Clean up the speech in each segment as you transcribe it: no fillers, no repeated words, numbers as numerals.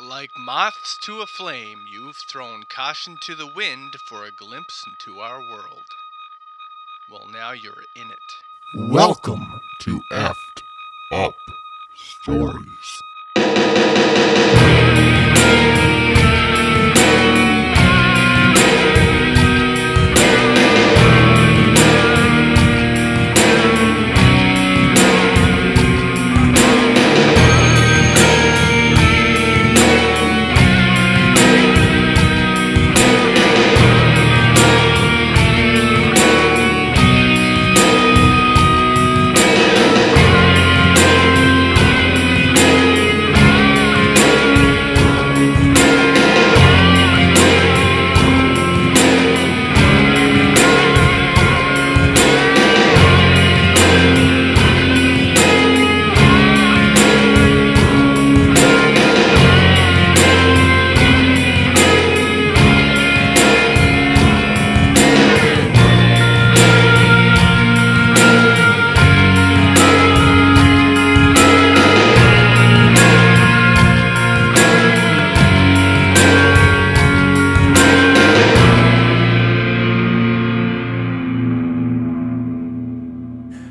Like moths to a flame, you've thrown caution to the wind for a glimpse into our world. Well, now you're in it. Welcome to Effed Up Stories.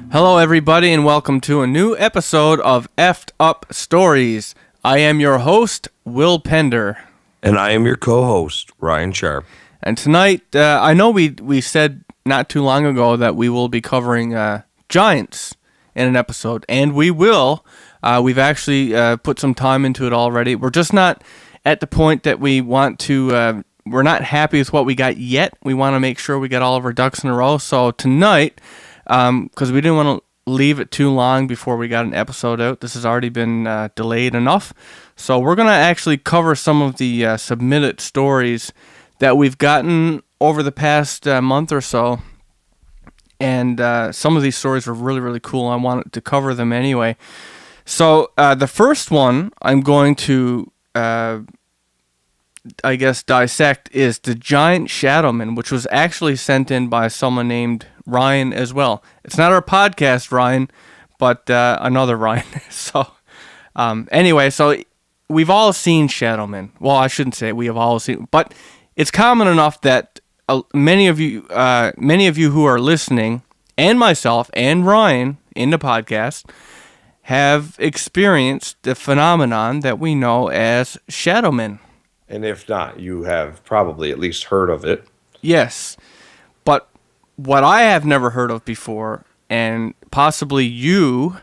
Hello, everybody, and welcome to a new episode of Effed Up Stories. I am your host, Will Pender. And I am your co-host, Ryan Sharp. And tonight, I know we said not too long ago that we will be covering giants in an episode, and we will. We've actually put some time into it already. We're just not at the point that we want to, we're not happy with what we got yet. We want to make sure we get all of our ducks in a row. So tonight, because we didn't want to leave it too long before we got an episode out. This has already been delayed enough. So we're going to actually cover some of the submitted stories that we've gotten over the past month or so. And some of these stories were really, really cool. I wanted to cover them anyway. So the first one I'm going to, dissect is the giant shadowman, which was actually sent in by someone named Ryan as well. It's not our podcast, Ryan, but another Ryan. So anyway, so we've all seen shadowmen. Well, I shouldn't say we have all seen, but it's common enough that many of you who are listening, and myself and Ryan in the podcast, have experienced the phenomenon that we know as shadowmen. And if not, you have probably at least heard of it. Yes, but what I have never heard of before, and possibly you,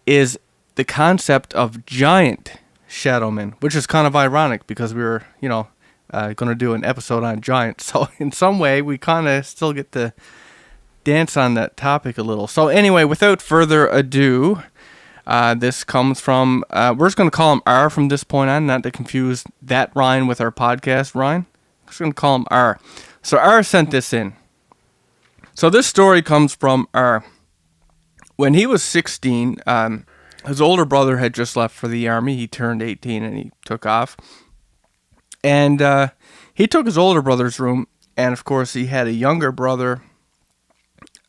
is the concept of giant shadowmen, which is kind of ironic because we were, going to do an episode on giants. So in some way, we kind of still get to dance on that topic a little. So anyway, without further ado, this comes from, we're just going to call him R from this point on, not to confuse that Ryan with our podcast Ryan. We're just going to call him R. So R sent this in. So this story comes from R. When he was 16, his older brother had just left for the army. He turned 18 and he took off. And he took his older brother's room, and of course he had a younger brother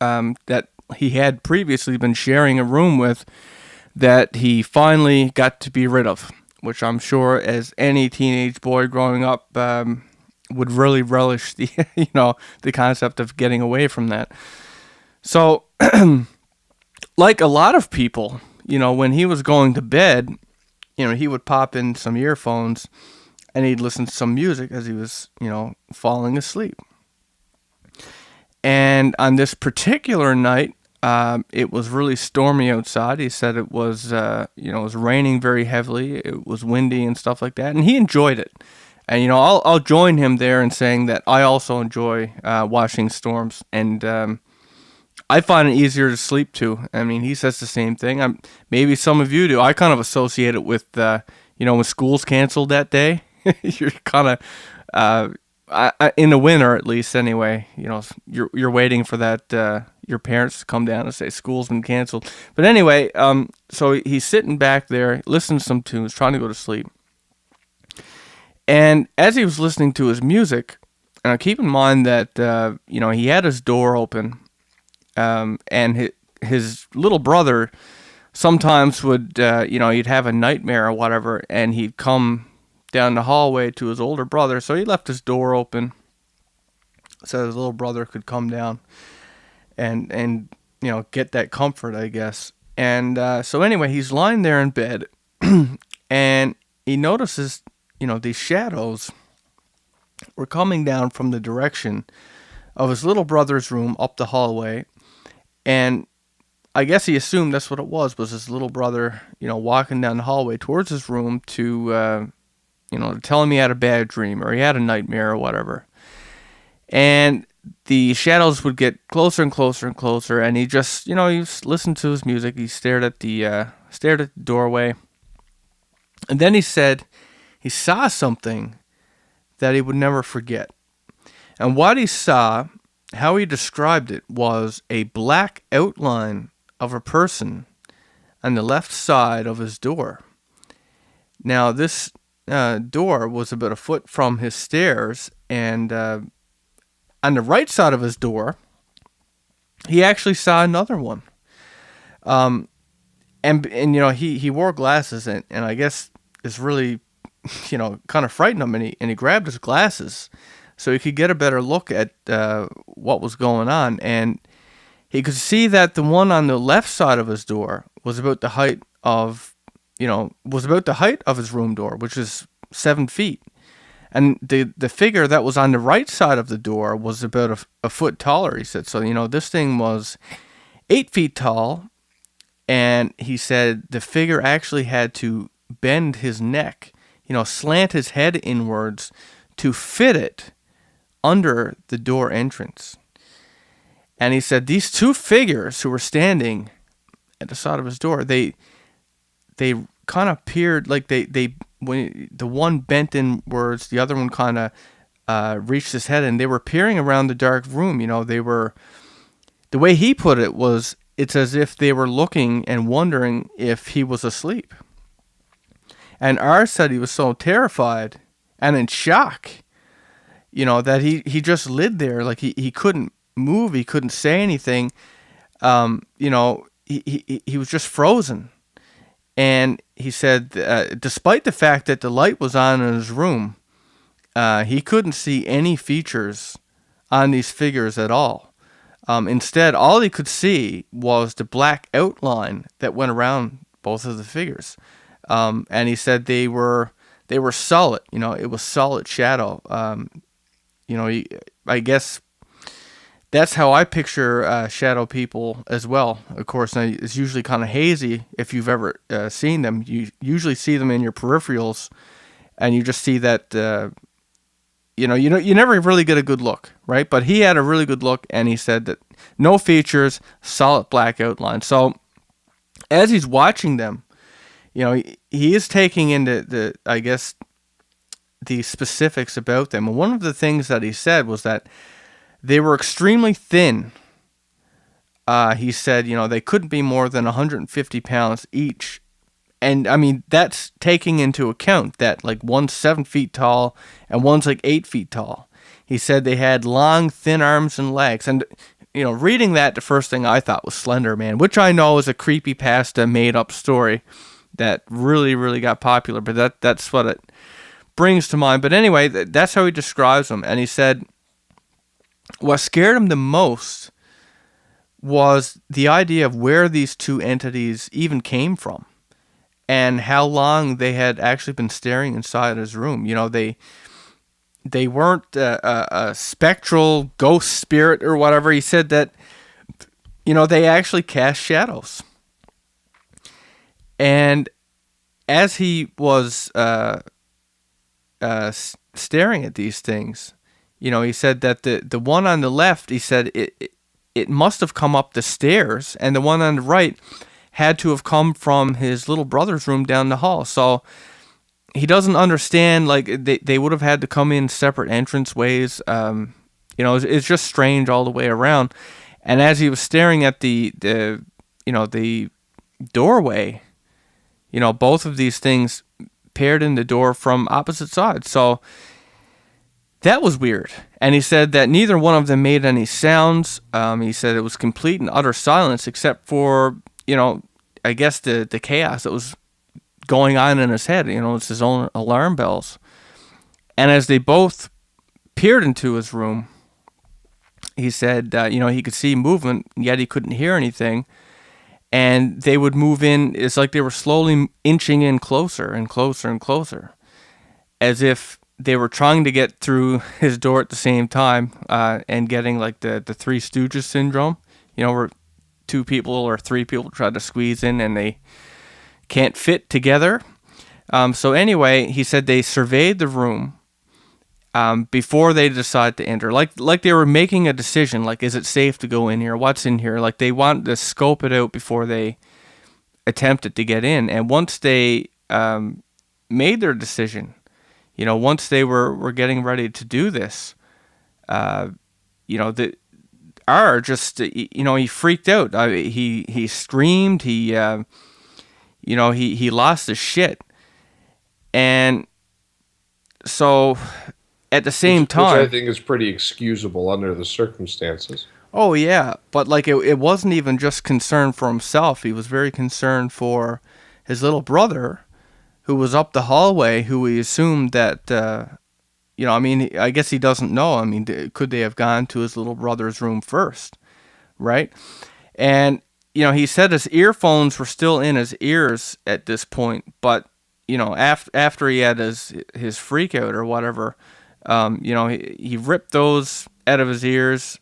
that he had previously been sharing a room with, that he finally got to be rid of, which I'm sure as any teenage boy growing up would really relish the the concept of getting away from that. So like a lot of people, when he was going to bed, he would pop in some earphones and he'd listen to some music as he was, falling asleep. And on this particular night, it was really stormy outside. He said it was, it was raining very heavily. It was windy and stuff like that, and he enjoyed it. And I'll join him there in saying that I also enjoy watching storms, and I find it easier to sleep too. I mean, he says the same thing. Maybe some of you do. I kind of associate it with, when school's canceled that day. You're kind of in the winter, at least anyway. You're waiting for that. Your parents to come down and say school's been canceled. But anyway, so he's sitting back there, listening to some tunes, trying to go to sleep. And as he was listening to his music, keep in mind that he had his door open, and his little brother sometimes would, he'd have a nightmare or whatever, and he'd come down the hallway to his older brother. So he left his door open so his little brother could come down and get that comfort, I guess. And so anyway, he's lying there in bed, and he notices, these shadows were coming down from the direction of his little brother's room up the hallway. And I guess he assumed that's what it was his little brother, walking down the hallway towards his room to tell him he had a bad dream or he had a nightmare or whatever. And the shadows would get closer and closer and closer, and he just, he listened to his music. He stared at the doorway, and then he said he saw something that he would never forget. And what he saw, how he described it, was a black outline of a person on the left side of his door. Now, this door was about a foot from his stairs, and on the right side of his door, he actually saw another one. And he wore glasses, and I guess it's really, kind of frightened him, and he grabbed his glasses so he could get a better look at what was going on. And he could see that the one on the left side of his door was about the height of his room door, which is 7 feet. And the figure that was on the right side of the door was about a foot taller, he said. So, this thing was 8 feet tall. And he said the figure actually had to bend his neck, slant his head inwards to fit it under the door entrance. And he said these two figures who were standing at the side of his door, they kind of appeared like they when the one bent inwards, the other one kind of reached his head, and they were peering around the dark room. They were, the way he put it was, it's as if they were looking and wondering if he was asleep. And R said he was so terrified and in shock, that he just lay there, like he couldn't move, he couldn't say anything. He was just frozen. And he said, despite the fact that the light was on in his room, he couldn't see any features on these figures at all. Instead, all he could see was the black outline that went around both of the figures. And he said they were solid. It was solid shadow. I guess that's how I picture shadow people as well. Of course, now it's usually kind of hazy if you've ever seen them. You usually see them in your peripherals, and you just see that. You never really get a good look, right? But he had a really good look, and he said that no features, solid black outline. So as he's watching them, he is taking into the specifics about them. And one of the things that he said was that they were extremely thin. He said, they couldn't be more than 150 pounds each. And, I mean, that's taking into account that, like, one's 7 feet tall and one's, like, 8 feet tall. He said they had long, thin arms and legs. And, reading that, the first thing I thought was Slender Man, which I know is a creepypasta made-up story that really, really got popular. But that's what it brings to mind. But anyway, that's how he describes them. And he said what scared him the most was the idea of where these two entities even came from, and how long they had actually been staring inside his room. They weren't a spectral ghost spirit or whatever. He said that, they actually cast shadows. And as he was staring at these things, he said that the one on the left, he said it must have come up the stairs, and the one on the right had to have come from his little brother's room down the hall. So he doesn't understand, like, they would have had to come in separate entrance ways. It's just strange all the way around. And as he was staring at the doorway, both of these things paired in the door from opposite sides. So that was weird. And he said that neither one of them made any sounds. He said it was complete and utter silence except for, I guess the chaos that was going on in his head. It's his own alarm bells. And as they both peered into his room, he said, he could see movement, yet he couldn't hear anything. And they would move in. It's like they were slowly inching in closer and closer and closer, as if they were trying to get through his door at the same time, and getting like the Three Stooges syndrome, where two people or three people try to squeeze in and they can't fit together. So anyway, he said they surveyed the room before they decided to enter, like they were making a decision, like, is it safe to go in here? What's in here? Like they wanted to scope it out before they attempted to get in. And once they made their decision, once they were getting ready to do this, he freaked out. He screamed. He lost his shit. And so at the same time, which I think is pretty excusable under the circumstances. Oh yeah, but like it wasn't even just concern for himself. He was very concerned for his little brother, who was up the hallway, who he assumed that, I guess he doesn't know. I mean, could they have gone to his little brother's room first, right? And, he said his earphones were still in his ears at this point, but, after he had his freak out or whatever, he ripped those out of his ears.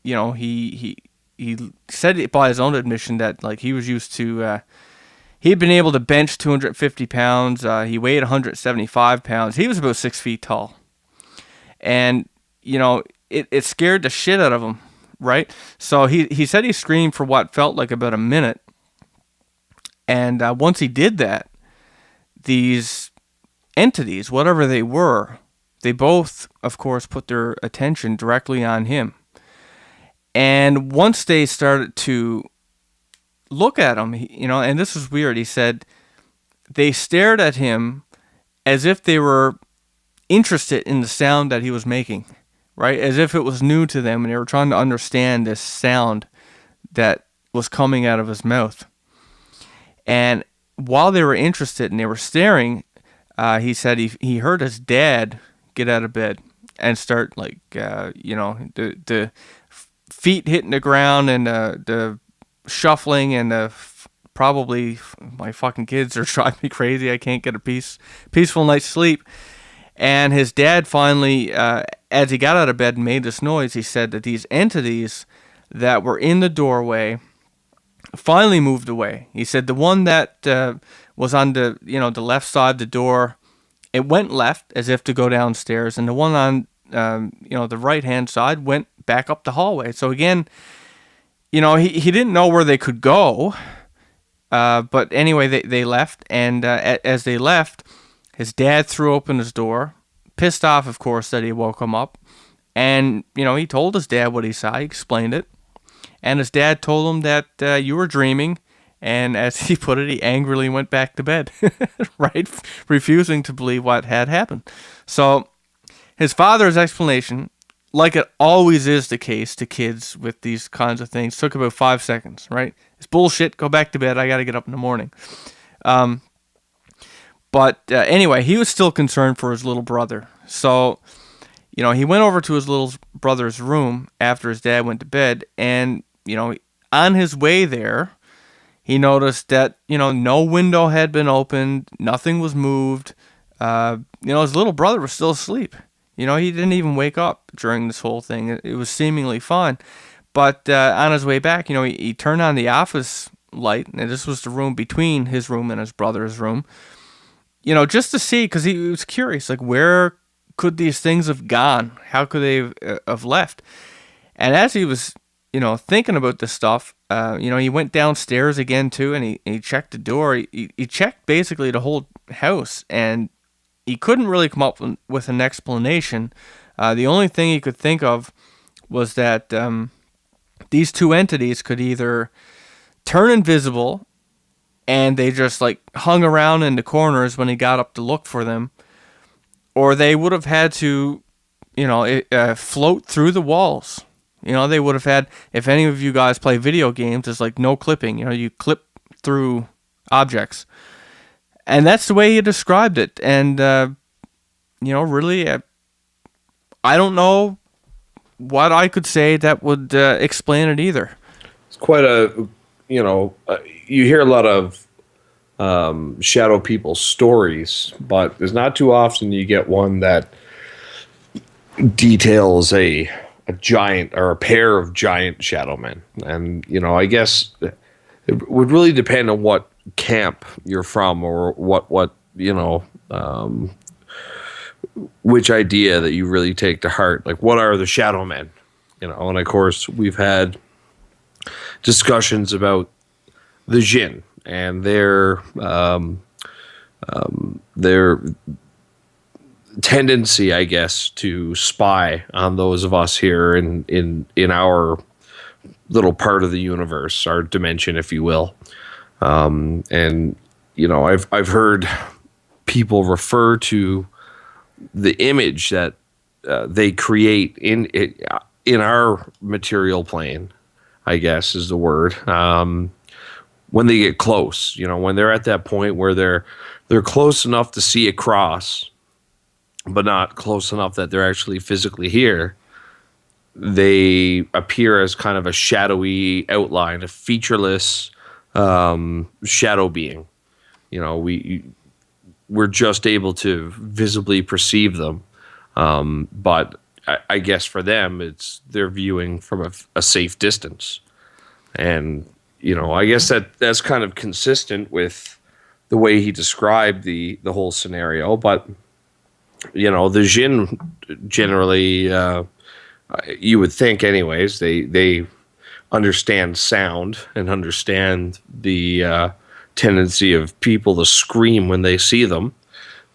He said by his own admission that, like, he was used to, he'd been able to bench 250 pounds. He weighed 175 pounds. He was about 6 feet tall. And, it scared the shit out of him, right? So he said he screamed for what felt like about a minute. And once he did that, these entities, whatever they were, they both, of course, put their attention directly on him. And once they started to look at him, and this was weird. He said they stared at him as if they were interested in the sound that he was making, right? As if it was new to them, and they were trying to understand this sound that was coming out of his mouth. And while they were interested and they were staring, he said he heard his dad get out of bed and start, like, the feet hitting the ground and the shuffling, and probably my fucking kids are driving me crazy. I can't get a peaceful night's sleep. And his dad finally, as he got out of bed and made this noise, he said that these entities that were in the doorway finally moved away. He said the one that was on the the left side of the door, it went left as if to go downstairs, and the one on the right hand side went back up the hallway. So again, he didn't know where they could go, but anyway, they left, and as they left, his dad threw open his door, pissed off, of course, that he woke him up, and he told his dad what he saw. He explained it. And his dad told him that you were dreaming, and as he put it, he angrily went back to bed, right? Refusing to believe what had happened. So his father's explanation, like it always is the case to kids with these kinds of things, took about 5 seconds, right? It's bullshit. Go back to bed. I got to get up in the morning. But anyway, he was still concerned for his little brother. So, he went over to his little brother's room after his dad went to bed, and on his way there, he noticed that, no window had been opened, nothing was moved. His little brother was still asleep. He didn't even wake up during this whole thing. It was seemingly fine. But on his way back, he turned on the office light, and this was the room between his room and his brother's room, just to see, because he was curious, like, where could these things have gone? How could they have left? And as he was thinking about this stuff, he went downstairs again too, and he checked the door. He checked basically the whole house, and he couldn't really come up with an explanation. The only thing he could think of was that these two entities could either turn invisible, and they just like hung around in the corners when he got up to look for them, or they would have had to, float through the walls. They would have had, if any of you guys play video games, there's like no clipping. You clip through objects. And that's the way he described it. And, really, I don't know what I could say that would explain it either. It's quite you hear a lot of shadow people stories, but there's not too often you get one that details a giant or a pair of giant shadow men. And, I guess it would really depend on what camp you're from, or which idea that you really take to heart. Like, what are the shadow men? And of course we've had discussions about the Jinn and their tendency, I guess, to spy on those of us here in our little part of the universe, our dimension, if you will. And I've heard people refer to the image that they create in our material plane, I guess is the word. When they get close, when they're at that point where they're close enough to see across, but not close enough that they're actually physically here, they appear as kind of a shadowy outline, a featureless shadow being. We're just able to visibly perceive them, but I guess for them, they're viewing from a safe distance. And I guess that's kind of consistent with the way he described the whole scenario. But the Jinn generally, you would think, anyways, they understand sound and understand the tendency of people to scream when they see them.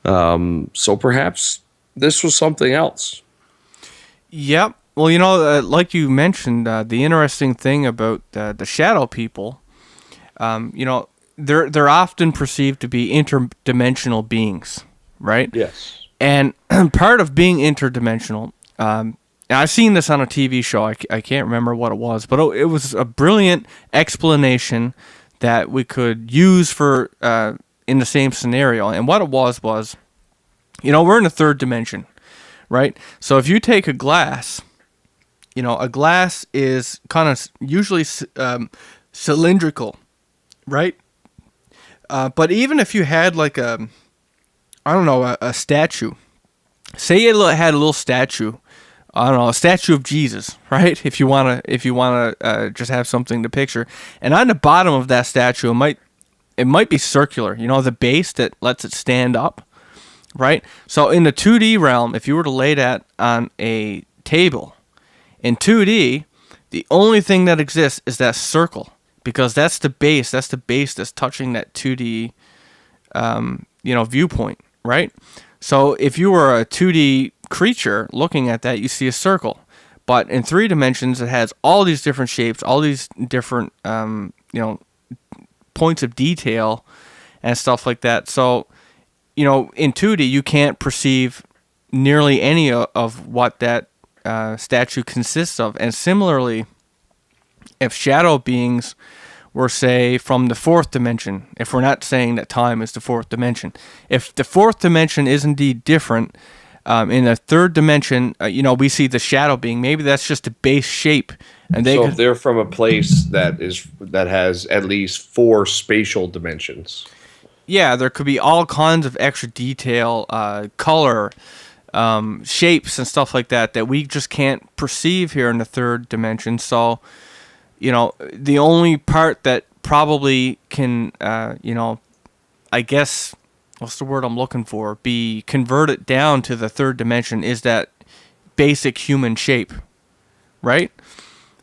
So perhaps this was something else. Yep. Well, like you mentioned, the interesting thing about the shadow people, they're often perceived to be interdimensional beings, right? Yes. And part of being interdimensional, and I've seen this on a TV show. I can't remember what it was, but it was a brilliant explanation that we could use for in the same scenario. And what it was, we're in a third dimension, right? So if you take a glass, a glass is kind of usually cylindrical, right? But even if you had like a statue, say you had a little statue, a statue of Jesus, right? If you wanna just have something to picture, and on the bottom of that statue, it might be circular, the base that lets it stand up, right? So in the 2D realm, if you were to lay that on a table, in 2D, the only thing that exists is that circle, because that's the base that's touching that 2D, viewpoint, right? So if you were a 2D creature looking at that, you see a circle. But in 3 dimensions, it has all these different shapes, all these different, points of detail and stuff like that. So, in 2D, you can't perceive nearly any of what that statue consists of. And similarly, if shadow beings were, say, from the 4th dimension, if we're not saying that time is the 4th dimension, if the 4th dimension is indeed different, in the 3rd dimension, we see the shadow being. Maybe that's just a base shape, and if they're from a place that has at least 4 spatial dimensions. Yeah, there could be all kinds of extra detail, color, shapes, and stuff like that we just can't perceive here in the 3rd dimension. So, the only part that probably can, I guess, what's the word I'm looking for, be converted down to the 3rd dimension is that basic human shape, right?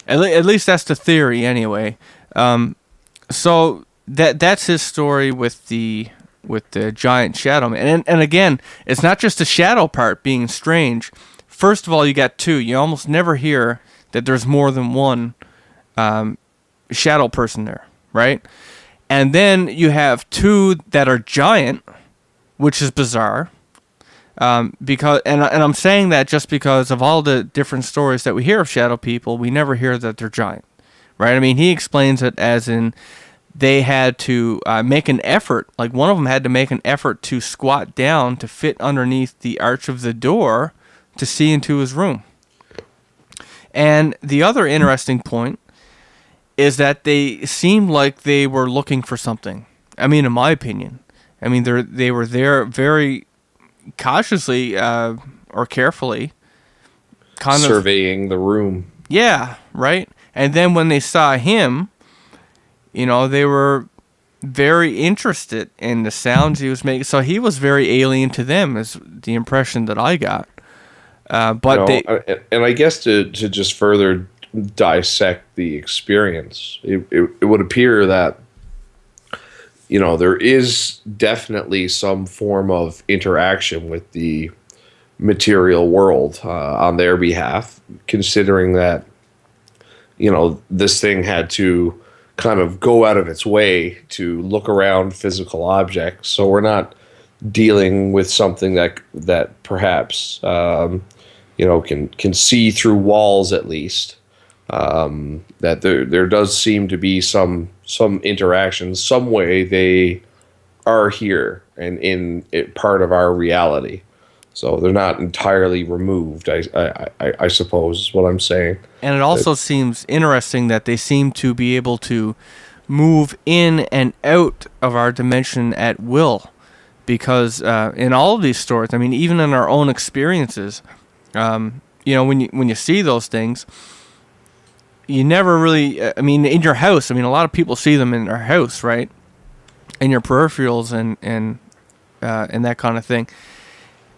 At least that's the theory anyway. So that's his story with the giant shadow man. And again, it's not just the shadow part being strange. First of all, you got 2. You almost never hear that there's more than one shadow person there, right? And then you have 2 that are giant, which is bizarre. Because I'm saying that just because of all the different stories that we hear of shadow people, we never hear that they're giant, right? I mean, he explains it as in they had to make an effort. Like one of them had to make an effort to squat down to fit underneath the arch of the door to see into his room. And the other interesting point is that they seemed like they were looking for something. I mean, in my opinion. I mean, they were there very cautiously or carefully. Kind surveying the room. Yeah, right? And then when they saw him, you know, they were very interested in the sounds he was making. So he was very alien to them, is the impression that I got. But and I guess to just further dissect the experience, it would appear that, you know, there is definitely some form of interaction with the material world on their behalf, considering that, you know, this thing had to kind of go out of its way to look around physical objects. So we're not dealing with something that perhaps you know, can see through walls at least. That there does seem to be some interaction, some way they are here and in it, part of our reality. So they're not entirely removed, I suppose is what I'm saying. And it also seems interesting that they seem to be able to move in and out of our dimension at will. Because in all of these stories, I mean, even in our own experiences, you know, when you see those things, you never really, I mean, in your house, I mean, a lot of people see them in their house, right? In your peripherals and that kind of thing.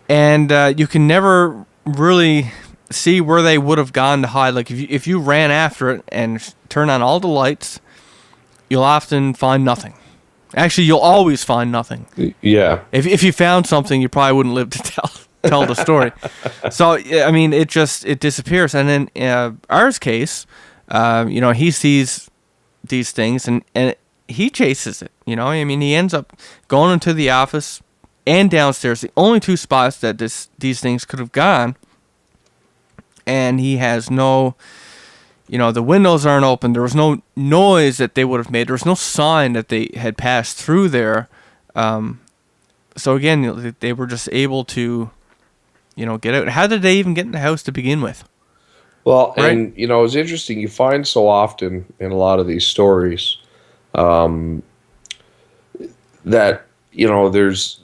And you can never really see where they would have gone to hide. Like if you ran after it and turn on all the lights, you'll often find nothing. Actually, you'll always find nothing. Yeah. If you found something, you probably wouldn't live to tell the story. So I mean, it disappears. And in ours case, you know, he sees these things and he chases it. You know, I mean, he ends up going into the office and downstairs, the only two spots that these things could have gone. And he has no, you know, the windows aren't open. There was no noise that they would have made. There was no sign that they had passed through there. So again, they were just able to, you know, get out. How did they even get in the house to begin with? Well, right? And, you know, it's interesting. You find so often in a lot of these stories that, you know, there's,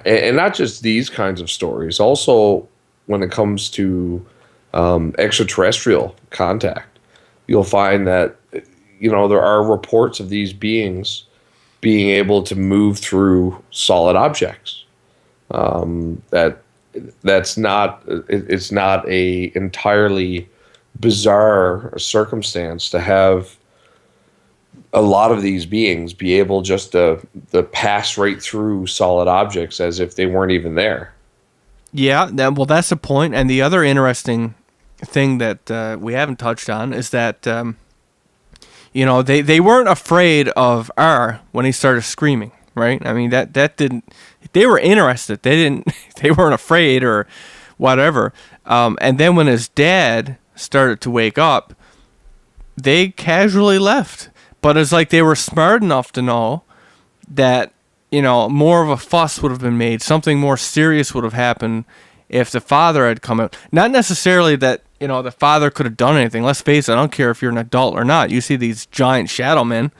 and not just these kinds of stories, also when it comes to extraterrestrial contact, you'll find that, you know, there are reports of these beings being able to move through solid objects. It's not a entirely bizarre circumstance to have a lot of these beings be able just to pass right through solid objects as if they weren't even there. Yeah, well, that's the point. And the other interesting thing that we haven't touched on is that, you know, they weren't afraid of R when he started screaming, right? I mean, that didn't. They were interested. They weren't afraid or whatever. And then when his dad started to wake up, they casually left. But it's like they were smart enough to know that, you know, more of a fuss would have been made. Something more serious would have happened if the father had come out. Not necessarily that, you know, the father could have done anything. Let's face it, I don't care if you're an adult or not. You see these giant shadow men,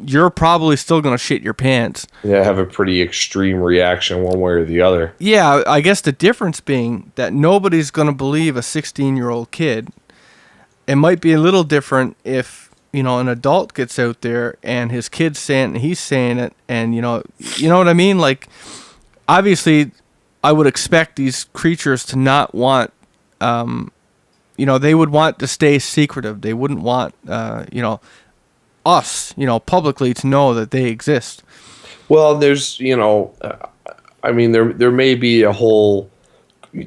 you're probably still going to shit your pants. Yeah, have a pretty extreme reaction one way or the other. Yeah, I guess the difference being that nobody's going to believe a 16-year-old kid. It might be a little different if, you know, an adult gets out there and his kid's saying it, he's saying it, and you know what I mean? Like, obviously, I would expect these creatures to not want, you know, they would want to stay secretive. They wouldn't want, you know, us, you know, publicly to know that they exist. Well, there's, you know, I mean, there may be a whole,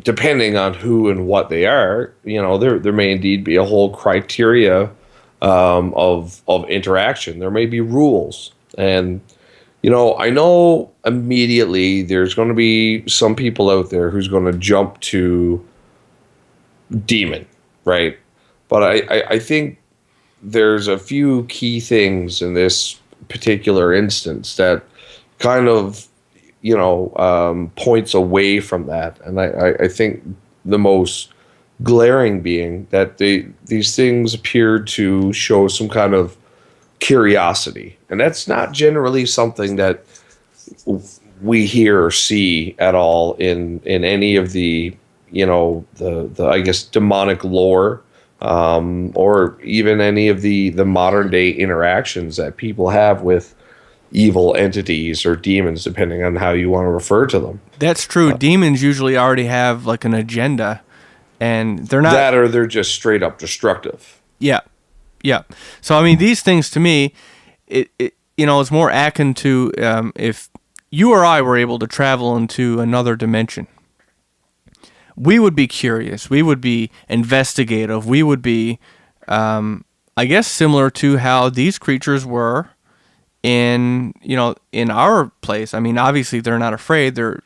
depending on who and what they are, you know, there may indeed be a whole criteria of interaction. There may be rules. And, you know, I know immediately there's going to be some people out there who's going to jump to demon, right? But I think there's a few key things in this particular instance that kind of, points away from that. And I think the most glaring being that these things appear to show some kind of curiosity. And that's not generally something that we hear or see at all in any of the, the I guess, demonic lore, or even any of the modern day interactions that people have with evil entities or demons, depending on how you want to refer to them. That's true. Demons usually already have like an agenda, and they're not That, or they're just straight up destructive. Yeah, yeah. So I mean, these things to me, it's more akin to if you or I were able to travel into another dimension. We would be curious. We would be investigative. We would be, I guess, similar to how these creatures were in our place. I mean, obviously they're not afraid. They're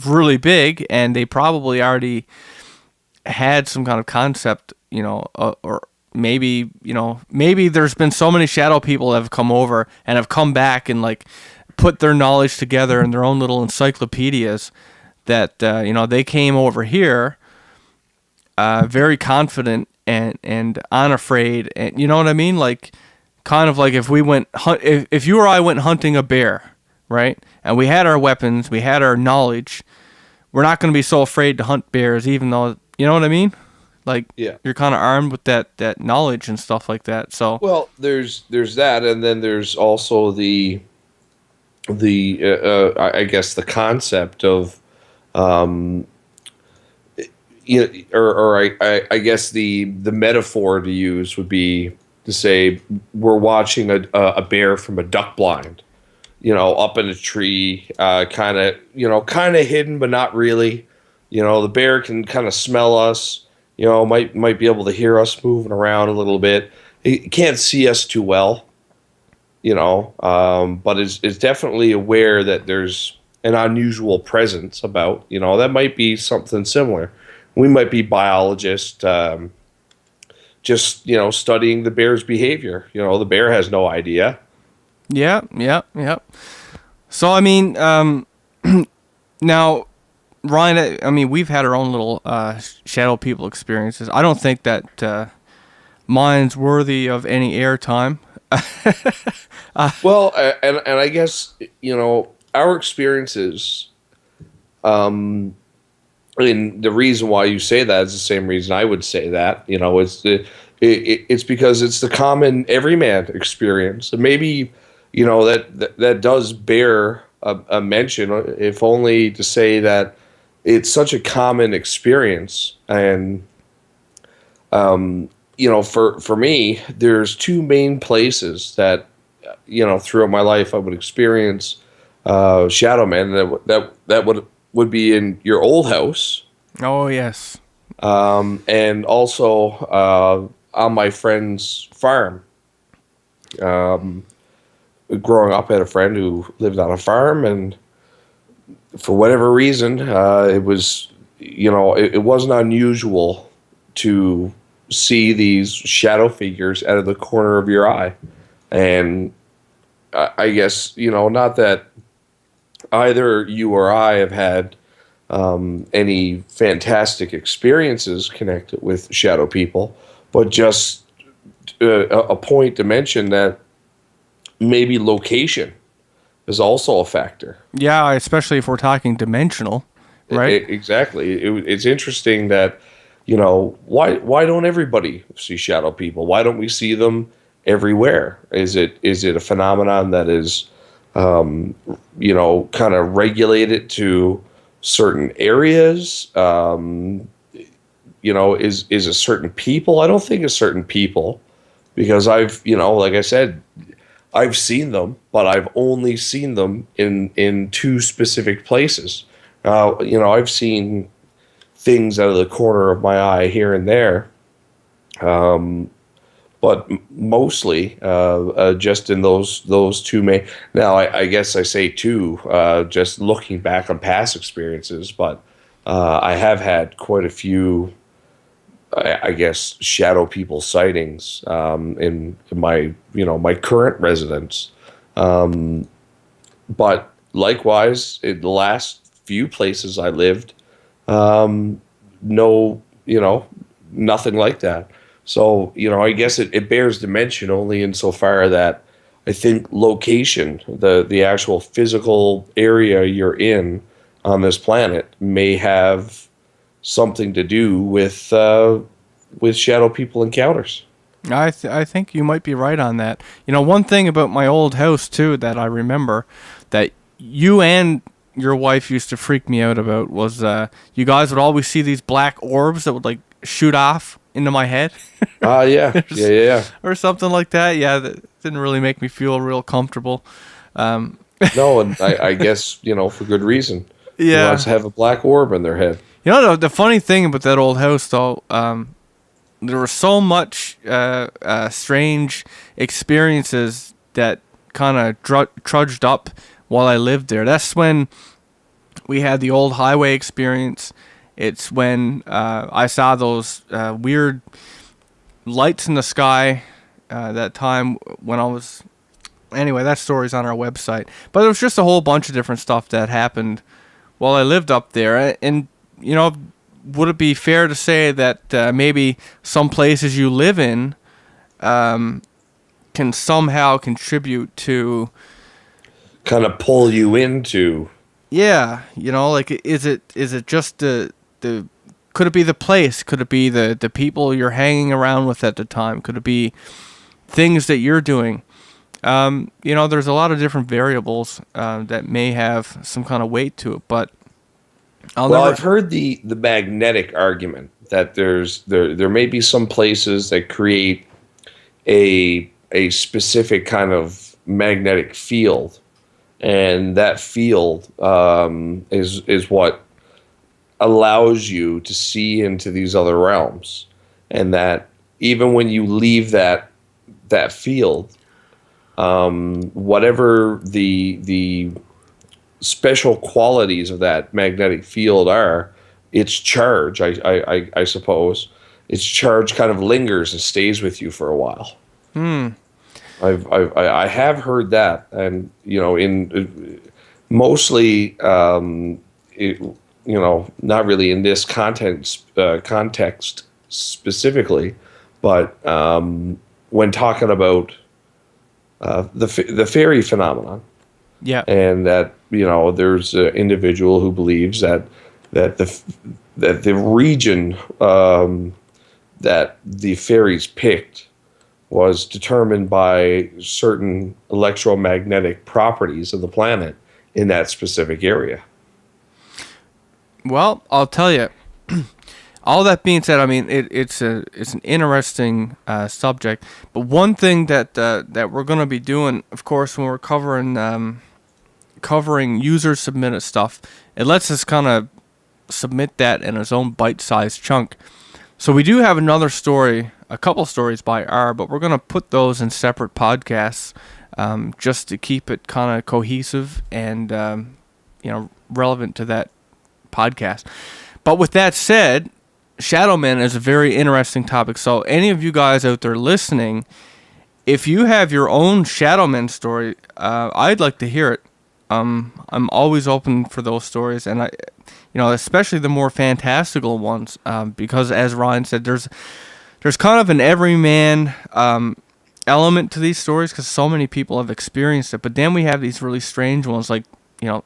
really big, and they probably already had some kind of concept, or maybe there's been so many shadow people that have come over and have come back and like put their knowledge together in their own little encyclopedias that they came over here very confident and unafraid, and you know what I mean, like kind of like if we went if you or I went hunting a bear, right, and we had our weapons, we had our knowledge, we're not going to be so afraid to hunt bears, even though, you know what I mean, like, yeah, you're kind of armed with that knowledge and stuff like that. So well, there's that, and then there's also the I guess the concept of I guess the metaphor to use would be to say we're watching a bear from a duck blind, up in a tree, kind of hidden, but not really. The bear can kind of smell us, might be able to hear us moving around a little bit. It can't see us too well, but is definitely aware that there's an unusual presence about, that might be something similar. We might be biologists, just, studying the bear's behavior. The bear has no idea. Yeah. So, I mean, now, Ryan, I mean, we've had our own little shadow people experiences. I don't think that mine's worthy of any airtime. Well, and I guess, our experiences, and the reason why you say that is the same reason I would say that. It's because it's the common everyman experience. And maybe, that does bear a mention, if only to say that it's such a common experience. And, for me, there's two main places that, throughout my life I would experience shadow men. That would be in your old house. Oh, yes. And also on my friend's farm. Growing up, I had a friend who lived on a farm, and for whatever reason, it was, it wasn't unusual to see these shadow figures out of the corner of your eye. And I guess, not that either you or I have had any fantastic experiences connected with shadow people, but just a point to mention that maybe location is also a factor. Yeah, especially if we're talking dimensional, right? Exactly. It's interesting that, why don't everybody see shadow people? Why don't we see them everywhere? Is it a phenomenon that is, kind of regulated to certain areas? Is a certain people? I don't think it's certain people, because I've, like I said, I've seen them, but I've only seen them in two specific places. I've seen things out of the corner of my eye here and there, but mostly just in those two main. Now, I guess I say two, just looking back on past experiences, but I have had quite a few I guess, shadow people sightings in my my current residence. But likewise, in the last few places I lived, no, nothing like that. So, I guess it bears dimension only insofar that I think location, the actual physical area you're in on this planet, may have something to do with shadow people encounters. I think you might be right on that. One thing about my old house too that I remember that you and your wife used to freak me out about was you guys would always see these black orbs that would like shoot off into my head. Yeah. Or something like that. Yeah, that didn't really make me feel real comfortable. No, and I guess, for good reason. Who Yeah. wants to have a black orb in their head? The funny thing about that old house, though, there was so much strange experiences that kind of trudged up while I lived there. That's when we had the old highway experience. It's when I saw those weird lights in the sky that time when I was... Anyway, that story's on our website. But it was just a whole bunch of different stuff that happened while I lived up there. And, would it be fair to say that maybe some places you live in can somehow contribute to... Kind of pull you into... Yeah, like, is it just the could it be the place? Could it be the people you're hanging around with at the time? Could it be things that you're doing? There's a lot of different variables that may have some kind of weight to it, but I've heard the magnetic argument that there may be some places that create a specific kind of magnetic field, and that field is what allows you to see into these other realms, and that even when you leave that field, whatever the special qualities of that magnetic field are, its charge, I suppose, its charge kind of lingers and stays with you for a while. I have heard that, and in mostly not really in this context specifically, but when talking about the fairy phenomenon. Yeah. And that there's an individual who believes that the region that the fairies picked was determined by certain electromagnetic properties of the planet in that specific area. Well, I'll tell you. All that being said, I mean it's an interesting subject. But one thing that we're going to be doing, of course, when we're covering user submitted stuff, it lets us kind of submit that in its own bite-sized chunk. So we do have another story, a couple stories by R, but we're going to put those in separate podcasts just to keep it kind of cohesive and relevant to that podcast. But with that said, Shadow Men is a very interesting topic. So any of you guys out there listening, if you have your own Shadow Men story, I'd like to hear it. I'm always open for those stories, and especially the more fantastical ones, because as Ryan said, there's kind of an everyman element to these stories because so many people have experienced it. But then we have these really strange ones, like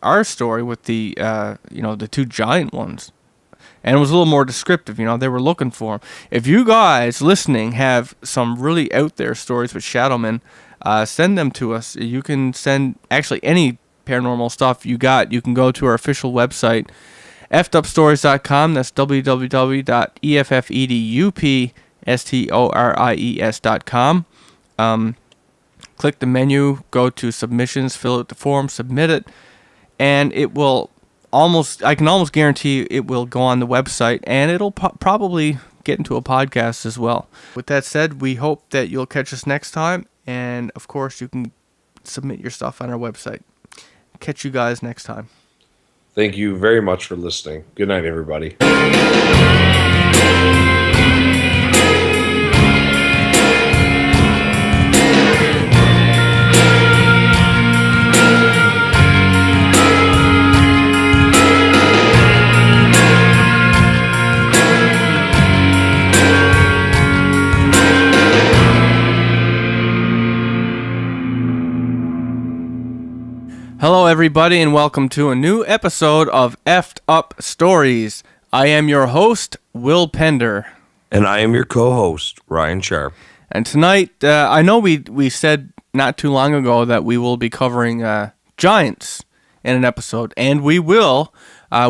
our story with the the two giant ones. And it was a little more descriptive, they were looking for them. If you guys listening have some really out there stories with Shadowmen, send them to us. You can send actually any paranormal stuff you got. You can go to our official website, effedupstories.com. That's www.effedupstories.com. Click the menu, go to submissions, fill out the form, submit it, and it will I can almost guarantee it will go on the website, and it'll probably get into a podcast as well. With that said, we hope that you'll catch us next time, and of course you can submit your stuff on our website. Catch you guys next time. Thank you very much for listening. Good night, everybody. Hello, everybody, and welcome to a new episode of Effed Up Stories. I am your host, Will Pender. And I am your co-host, Ryan Sharp. And tonight, I know we said not too long ago that we will be covering giants in an episode, and we will.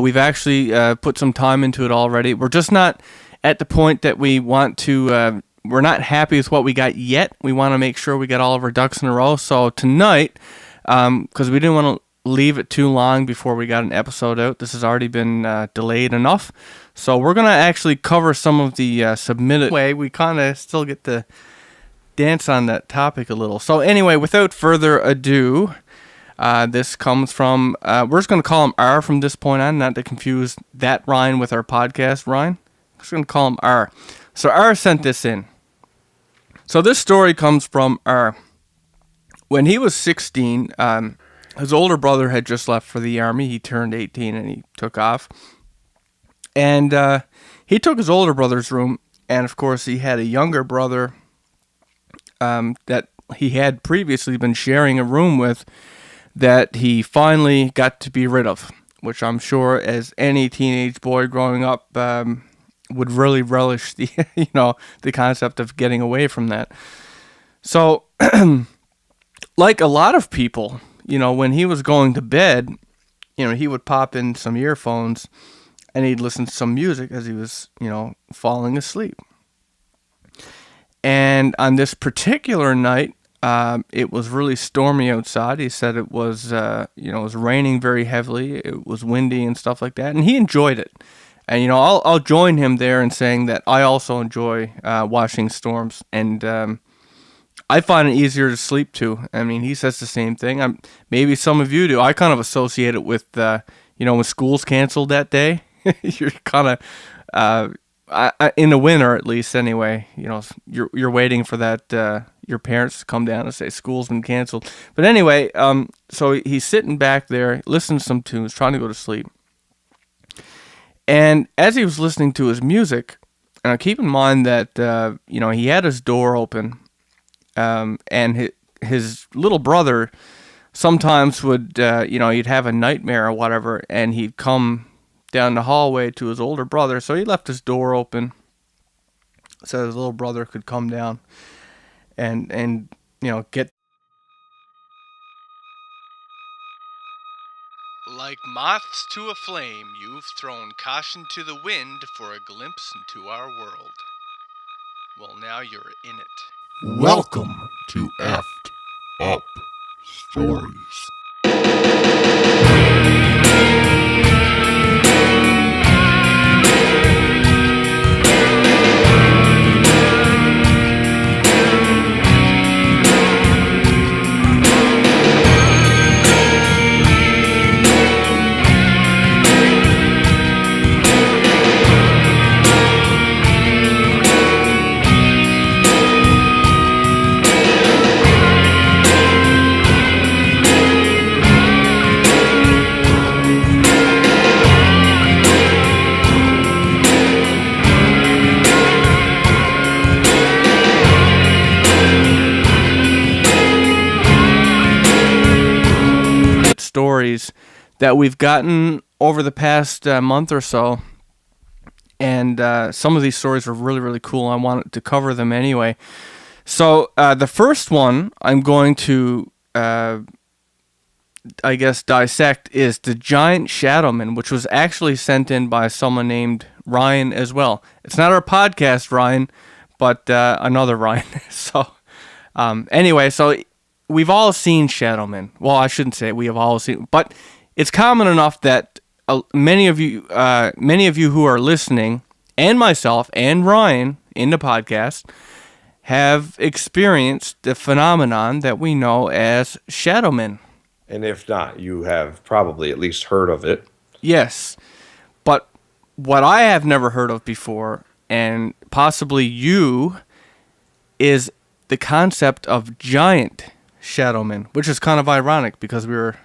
We've actually put some time into it already. We're just not at the point that we want to... we're not happy with what we got yet. We want to make sure we get all of our ducks in a row. So tonight... because we didn't want to leave it too long before we got an episode out. This has already been delayed enough. So we're going to actually cover some of the submitted way. We kind of still get to dance on that topic a little. So anyway, without further ado, this comes from, we're just going to call him R from this point on, not to confuse that Ryan with our podcast Ryan. I'm just going to call him R. So R sent this in. So this story comes from R. When he was 16, his older brother had just left for the army. He turned 18 and he took off. And he took his older brother's room, and of course he had a younger brother that he had previously been sharing a room with that he finally got to be rid of, which I'm sure as any teenage boy growing up would really relish the the concept of getting away from that. So... like a lot of people, when he was going to bed, he would pop in some earphones and he'd listen to some music as he was, falling asleep. And on this particular night, it was really stormy outside. He said it was, it was raining very heavily. It was windy and stuff like that. And he enjoyed it. And, I'll join him there in saying that I also enjoy watching storms. And, I find it easier to sleep too. I mean, he says the same thing. Maybe some of you do. I kind of associate it with, when school's canceled that day. You're kind of, in the winter at least anyway, you're waiting for that, your parents to come down and say school's been canceled. But anyway, so he's sitting back there, listening to some tunes, trying to go to sleep. And as he was listening to his music, and keep in mind that, he had his door open. And his little brother sometimes would, he'd have a nightmare or whatever, and he'd come down the hallway to his older brother. So he left his door open so his little brother could come down and get. Like moths to a flame, you've thrown caution to the wind for a glimpse into our world. Well, now you're in it. Welcome to Effed Up Stories. Stories that we've gotten over the past month or so, and some of these stories are really, really cool. I wanted to cover them anyway. So the first one I'm going to, dissect is the giant shadowman, which was actually sent in by someone named Ryan as well. It's not our podcast Ryan, but another Ryan. So anyway, so we've all seen shadowmen. Well, I shouldn't say we have all seen, but it's common enough that many of you who are listening, and myself and Ryan in the podcast, have experienced the phenomenon that we know as shadowmen. And if not, you have probably at least heard of it. Yes, but what I have never heard of before, and possibly you, is the concept of giant shadowmen, which is kind of ironic because we were,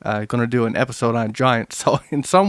going to do an episode on giants. So in some